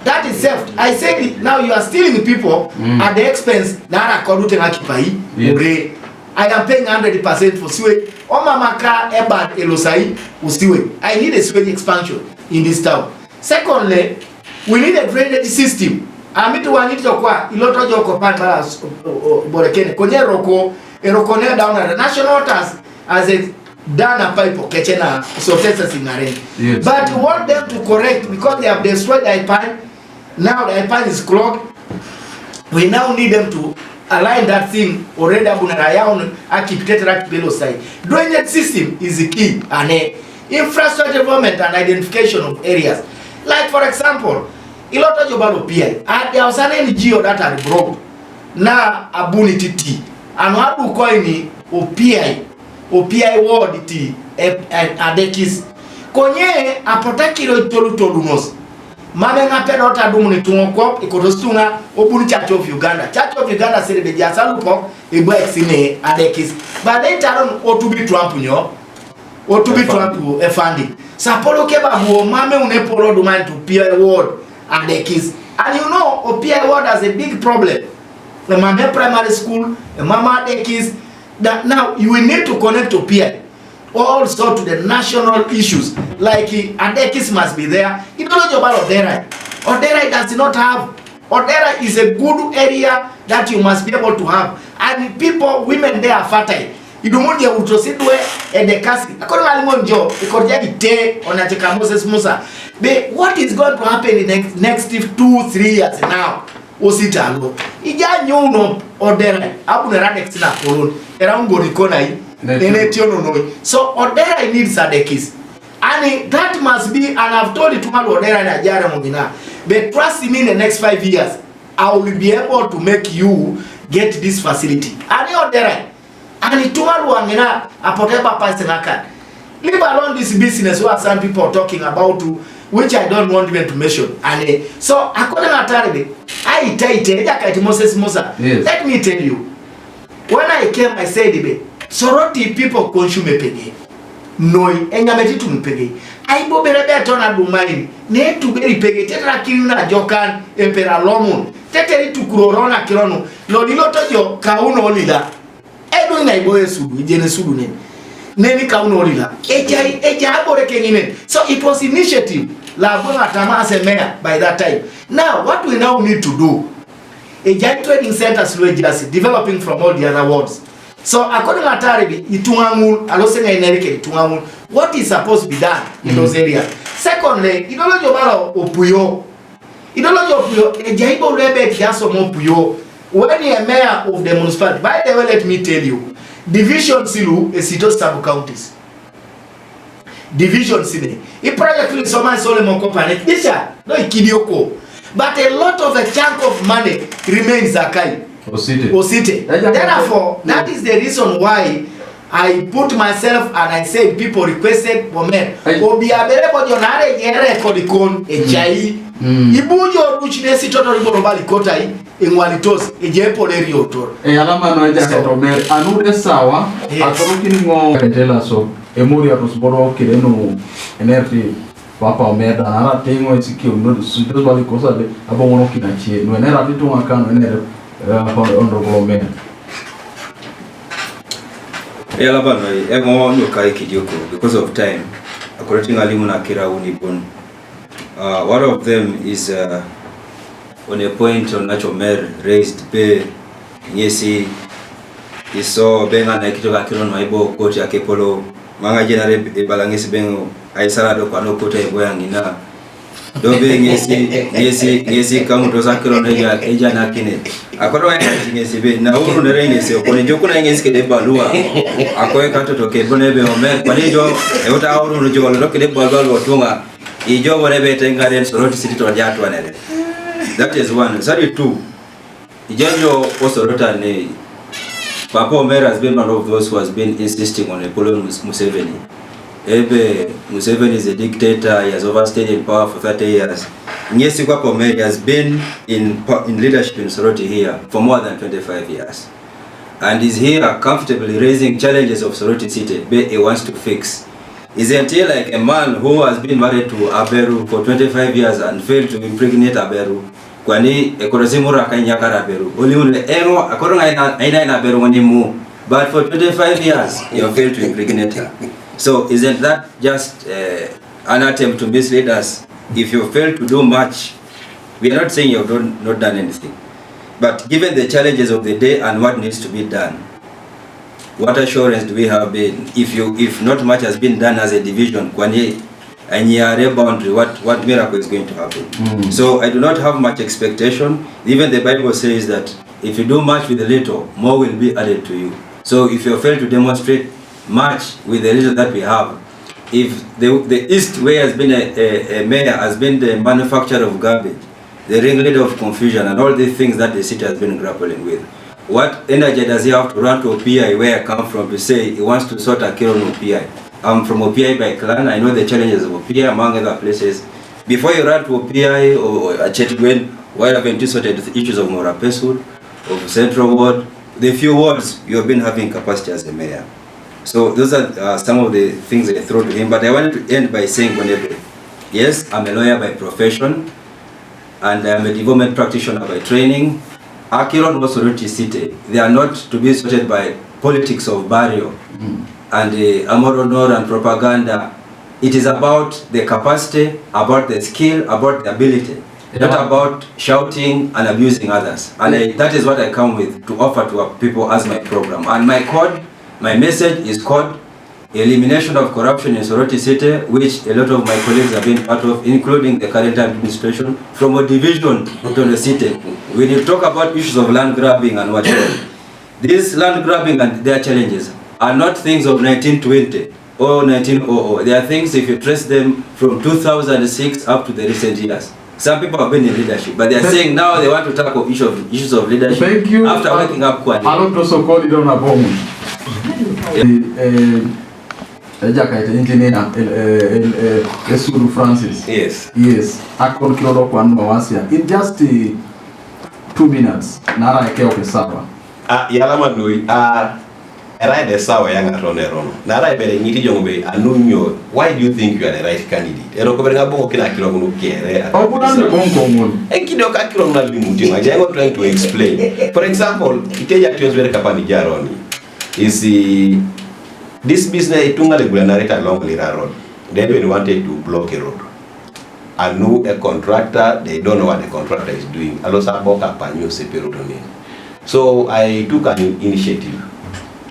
That is theft. I said now you are stealing people at the expense. Nara kodute ngakipai. I am paying 100% for sewage. Omamaka ebad elosai usiwe. I need a sewage expansion in this town. Secondly, we need a drainage system. Amitu wanito kwa iloto joko panda borekene konye roko erokone down at the national waters as a dana pipe kechena so tesa singare. But we want them to correct because they have destroyed the pipe. Now the pipe is clogged. We now need them to align that thing already abunarayaun akipitete below side. Drainage system is the key and infrastructure development and identification of areas. Like for example, iloto jobalo PI there was an NGO that had broke na abuniti T and wadu koini OPI ward T adekis konye apotakiro tolu nos mame ngapero tadumu ni tungokop ikotostunga obuni Church of Uganda serebe jasalupo ebo exine adekis but later on otubi Trump funding sapolo keba buo mame unepolo duman to PI ward and the kids. And you know, OPI ward has a big problem. The Mame primary school, the Mama the kids, that now you will need to connect to OPI also to the national issues. Like Adekis must be there. You don't know about Oderai. Oderai does not have. Oderai is a good area that you must be able to have. And people, women there are fertile. You don't want your utrosidwe and the kasi. According to Alimonjo, because they te on a Moses Musa. But what is going to happen in the next 2-3 years now? Ositalo. Ija nyono Oderai. Abu neradek sina kolon. Era ngorikona hii. So Oderai needs Adekis. And that must be, and I've told it to my Oderai na Jara Mungina. But trust me, in the next 5 years, I will be able to make you get this facility. And Oderai. And it told Wangina apoteba pasenaka. Leave alone this business where some people are talking about, which I don't want even to mention. And so according to Taribe, I tell Moses Musa. Let me tell you, when I came, I said, Soroti people consume pege. Noi, engameti tu mpege. Aibo berebe tona dumani. Ne tu beri pege. Tetra kiruna jokan empera lomun. Teteri tu kurorona kirono. Lodiloto jo kauno olila. Edo ina iboye sudu. Ijene sudu nene. Neni kauno olila. Eja abore kengine. So it was initiative. La bona tama as a mayor by that time. Now, what we now need to do? A giant trading center is developing from all the other wards. So according to Taribi, Itungamul, Alosenga Enerike, Itungamul, what is supposed to be done in those areas? Secondly, idology of Opuyo. Idology of Opuyo, a Jaibo Rebek Yasom Opuyo, when you're mayor of the municipality, by the way, let me tell you, division silu esito sub counties division sine I project li soma sole mon company isha no ikidioko but a lot of a chunk of money remains Akai Osite. Therefore that is the reason why I put myself and I said people requested for men obi abelebo jonare yere kodikon ejai ibujo ruchinesi toto ribobali kota ingwalitos ejepo leri otor alama no ja to mer anude sawa atorokini ngo tela so emori atosboro kireno energy papa omeda ara tengo isiki no sudos bali cosa de abono kinachie no enera bitu makano enera ondo glomena Yalaba no emo no kai kidioko because of time according alimu na kira unibon one of them is on a point on nacho mer raised pay nyesi iso benga na kitoka kilo no ibo koti ya kepolo manga general balangesi bengo aisara do kwano kota ibo yangina dobe nyesi kamu to sakiro na eja na kine akoro nyesi be na uru na ngesi okoni jokuna ngesi kede balua akoe kanto to ke bonebe omer panijo euta uru no jolo do kede balwa otunga ijo bonebe tengaren Soroti City to jatu anele. That is one. Sorry, two. Ijanjo Sorota ne Papa Omer has been one of those who has been insisting on following Museveni. Ebe Museveni is a dictator. He has overstayed in power for 30 years. Nyesi Papa Omer has been in leadership in Soroti here for more than 25 years, and is here comfortably raising challenges of Soroti City. But he wants to fix. Isn't he like a man who has been married to Aberu for 25 years and failed to impregnate Aberu? Kwani ekorozimura kanyakara Aberu. Oliule emo akoronga ina Aberu wanimu. But for 25 years you failed to impregnate her. So isn't that just an attempt to mislead us? If you fail to do much, we are not saying you have not done anything. But given the challenges of the day and what needs to be done, what assurance do we have been if not much has been done as a division kwani anyare boundary what miracle is going to happen? So I do not have much expectation. Even the Bible says that if you do much with a little, more will be added to you. So if you fail to demonstrate much with the little that we have, if the east where has been a mayor has been the manufacturer of garbage, the ringleader of confusion and all these things that the city has been grappling with, what energy does he have to run to OPI where I come from to say he wants to sort a Kiron OPI? I'm from OPI by clan. I know the challenges of OPI among other places. Before you run to OPI or Chetgwen, why haven't you sorted the issues of Morapesul, of Central Ward, the few wards you have been having capacity as a mayor? So those are some of the things I throw to him. But I wanted to end by saying, yes, I'm a lawyer by profession and I'm a development practitioner by training. Akiron was Soroti City. They are not to be sorted by politics of barrio and amor honor and propaganda. It is about the capacity, about the skill, about the ability, not about shouting and abusing others. And that is what I come with to offer to our people as my program. And my code, my message is called Elimination of Corruption in Soroti City, which a lot of my colleagues have been part of, including the current administration, from a division to the city. When you talk about issues of land grabbing and whatever, these land grabbing and their challenges are not things of 1920 or 1900. They are things, if you trace them, from 2006 up to the recent years. Some people have been in leadership, but they are saying now they want to tackle issues of leadership. Thank you. After waking up Kwani. I don't also call it on a bomb. Engineer Esuru Francis. Yes. Yes. Akon Kilodo Kwan Mawasia. In just 2 minutes, Nara Keo Sawa. Yalama Nui, right the Sawa Yang Roneron. Nara Bere Niti Jongbe, Anunyo, why do you think you are the right candidate? Erokobera Bokina Kilomu Kere. Oh, Ekidoka Kilona Limutima. I'm trying to explain. For example, Ikeja Tuesday Kapani Jaroni is this business itunga regularity along Lira Road. Then when we wanted to block a road, I know a contractor, they don't know what the contractor is doing. So I took an initiative.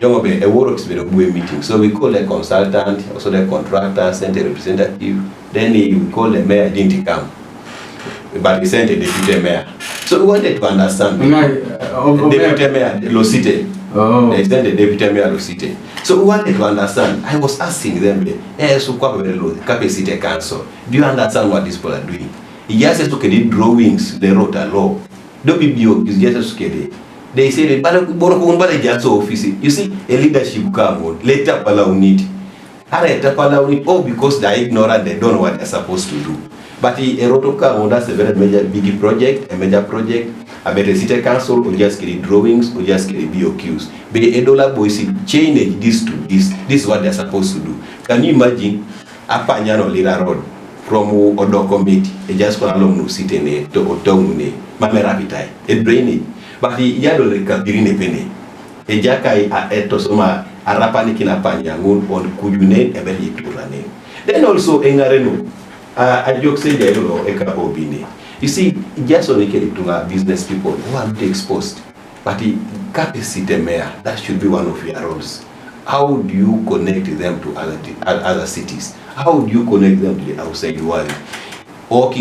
A works meeting. So we called a consultant, also the contractor, sent a representative. Then we called the mayor, didn't come. But he sent a deputy mayor. So we wanted to understand. The deputy mayor, Lo City. Oh. They sent the deputy mayor of city. So we wanted to understand. I was asking them, so city council, do you understand what these people are doing? He just says, okay, the drawings, they wrote a law. Don't be is just okay. They say, office. You see, a leadership come on, later unit. Oh, because they're ignorant, they don't know what they're supposed to do. But a rotoka, that's a very major big project, a major project. I bet the city council will just get drawings or just get BOQs. But a dollar boys change this to this. This is what they're supposed to do. Can you imagine a Panyano Lira Road from Odo Committee? A just for a long city to Otomune, Mamerapitai, a drainage. But the Yado Kabirine Penny. A Jakai a Tosoma, a Rapanikina Panyangun on Kujune, a very name. Then also Engareno, a joke say Yellow, a Kabobine. You see, just only to business people who are not exposed. But the capacity mayor, that should be one of your roles. How do you connect them to other cities? How do you connect them to the outside world? But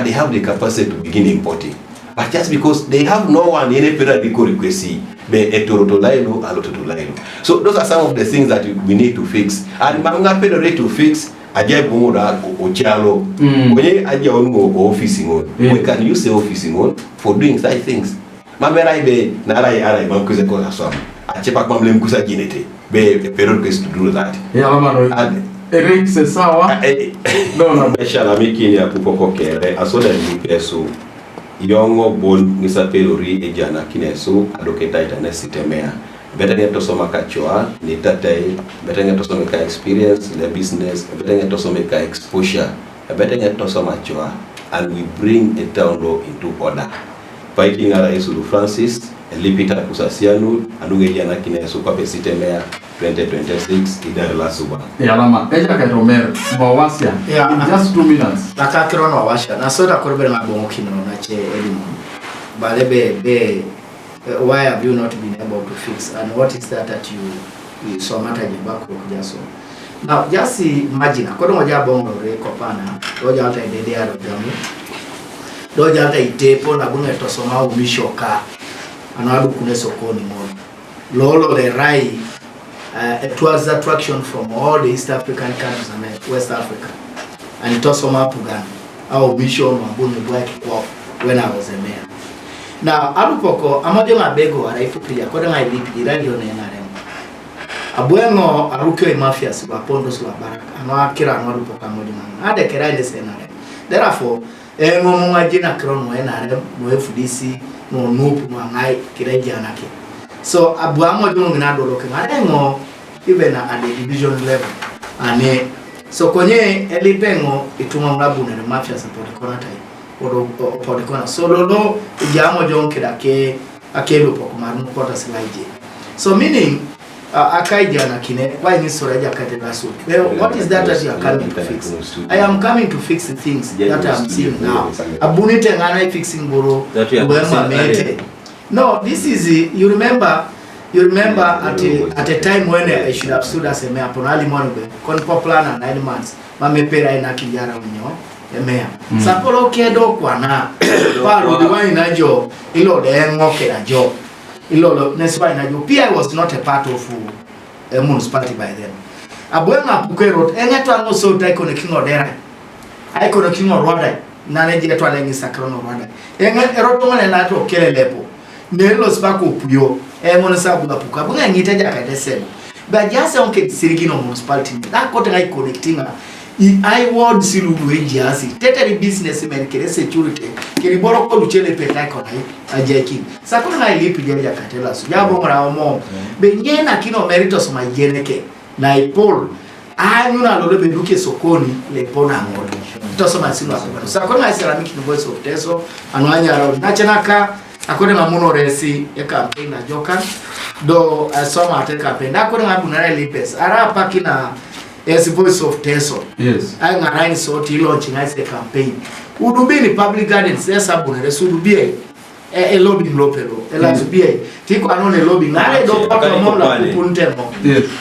they have the capacity to begin importing. But just because they have no one in a periodical request, so those are some of the things that we need to fix. And Manga period to fix. Ajay Bomoda Ochalo, when Ajay officing on, we can use the officing on for doing such things. Mamera be Narai Arai Mankuza Kolasam, Achepak Mamlem Kusa Ginete, be a period to do that. Eric Sesawa, no, Shall I make in a Pupoko Kere, as well as Peso, Yongo Bol Nisapelori, Ejana Kineso, Adocate and Sitemea. Better get to some kachua, nitate, better get to some experience in the business, better get to some exposure, better get to some achua, and we bring a town law into order. Fighting ara Esulu Francis, Lipita Kusasianu, Anugayana Kinesu Capacity Mayor 2026, Idar Suba. Yalama, Eja Romer, Mawasia, in just 2 minutes. Nakakron Wawasha, Nasoda Corbin Abonkin on Nache Elimon. Balebe. Why have you not been able to fix, and what is that you saw matter in back just so now just imagine according to Jabon or Copana, Roger the day of Jamu, Roger the Tepo, Nabuna to somehow Mishoka, and Abu Kunesokoni more. Lolo the Rai towards attraction from all the East African countries and West Africa, and Tosoma Pugan, our Bishop Mabuni Black when I was a mayor. Now, Abupoko, Amadema Bego, I put the according I live the radio NRM. Abueno, Aruke Mafias, Wapondos, Wabarak, and Akira Marupoka Modina, Ada Kerales NRM. Therefore, Momagina Cron, NRM, no FDC, no Noop, no Nai, Kirejanaki. So, Abuamo Junado looking at them, even at the division level. And so, Konye, Elipengo, Itumabun and the Mafias and Poticonatai. So no jamo jonke dake akelo pokumaru pota silaije. So meaning akaija na kine why ni soraja katela so. What is that you are coming to fix? I am coming to fix the things that I am seeing now. Abunite ngana fixing boro wema mete. No, this is you remember at a time when I should have stood as a mayor ponali monbe kon popular na 9 months mamepera ina kijara mnyo emea sapolo kedo kwana paro diwa inajo ilo de ngoke na job ilo neswa inajo pia was not a part of a municipality by then abwenga pukero engeto ano so tai connecting odera ai connecting orwada na neje to alengi sakrono orwada eroto ngane na to kelelepo nelo spako puyo municipality buka bunga ngita jaka desem ba jase onke sirigino municipality that got ngai connecting I want silu ejiasi teteri businessmen kere security kere boro ko luchele peta ko nai ajeki sakona ngai lipi jeja katela so jabo mara mo be nyena kino meritos ma jeneke na ipol anyuna lolo be duke sokoni le pona ngodo to so masino akona sakona ngai ceramic no voice of teso anwanya ro nachenaka akona mamuno resi e campaign na joka do asoma ate campaign akona ngabunara lipes ara pakina as voice of Teso. Yes. I am a launching as a campaign. Udubini public gardens, yes, Abunere, Sudubie. e lobbying lopelo ela tubie tiko anone lobbying ale do poto mola kupuntemo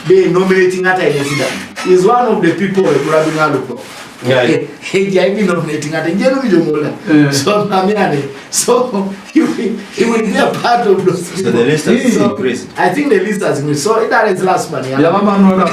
be nominating ata inezida is one of the people we grabbing aluko he be nominating ata njeno bijomola so namiane so he will be a part of those so the list has increased. I think the list has increased so that is last money ya mama no